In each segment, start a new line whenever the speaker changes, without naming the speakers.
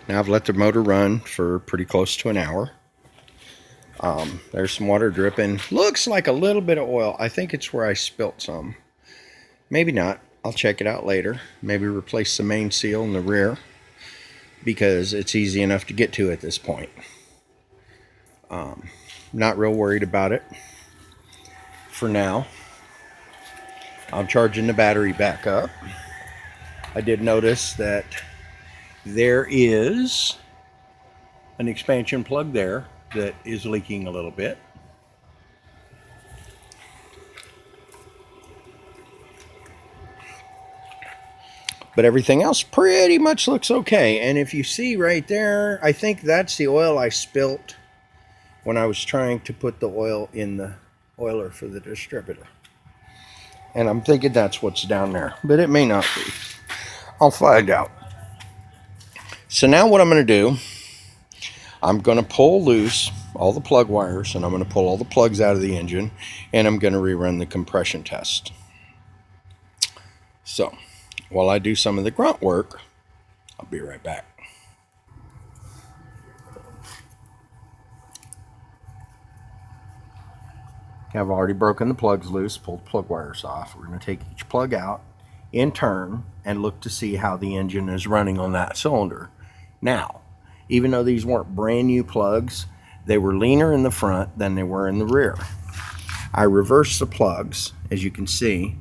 Now I've let the motor run for pretty close to an hour. There's some water dripping. Looks like a little bit of oil. I think it's where I spilt some. Maybe not. I'll check it out later. Maybe replace the main seal in the rear, because it's easy enough to get to at this point. Not real worried about it for now. I'm charging the battery back up. I did notice that there is an expansion plug there that is leaking a little bit. But everything else pretty much looks okay. And if you see right there, I think that's the oil I spilt when I was trying to put the oil in the oiler for the distributor. And I'm thinking that's what's down there, but it may not be. I'll find out. So now what I'm going to do, I'm going to pull loose all the plug wires, and I'm going to pull all the plugs out of the engine, and I'm going to rerun the compression test. So while I do some of the grunt work, I'll be right back. I've already broken the plugs loose, pulled plug wires off. We're going to take each plug out in turn and look to see how the engine is running on that cylinder. Now, even though these weren't brand new plugs, they were leaner in the front than they were in the rear. I reversed the plugs. As you can see,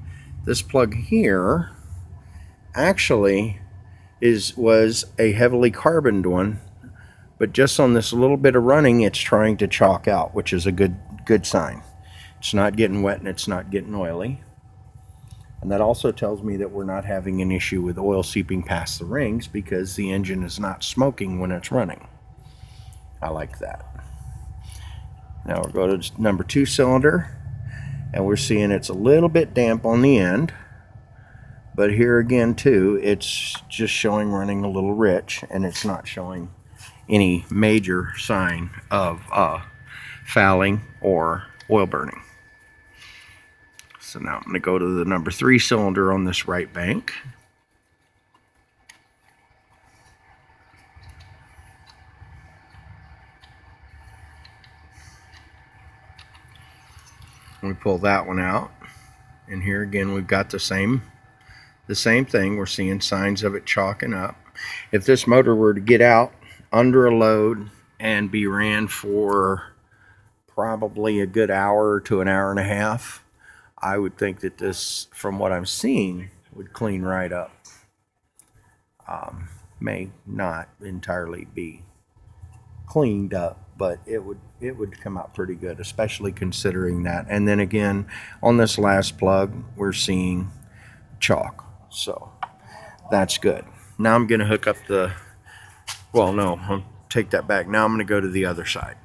this plug here actually was a heavily carboned one, but just on this little bit of running, it's trying to chalk out, which is a good sign. It's not getting wet and it's not getting oily. And that also tells me that we're not having an issue with oil seeping past the rings, because the engine is not smoking when it's running. I like that. Now we'll go to number 2 cylinder, and we're seeing it's a little bit damp on the end. But here again too, it's just showing running a little rich, and it's not showing any major sign of fouling or oil burning. So now I'm going to go to the number 3 cylinder on this right bank. We pull that one out, and here again we've got the same thing. We're seeing signs of it chalking up. If this motor were to get out under a load and be ran for probably a good hour to an hour and a half, I would think that this, from what I'm seeing, would clean right up. May not entirely be cleaned up, but it would come out pretty good, especially considering that. And then again, on this last plug, we're seeing chalk, so that's good. Now I'm going to hook up the, well, no, I'll take that back. Now I'm going to go to the other side.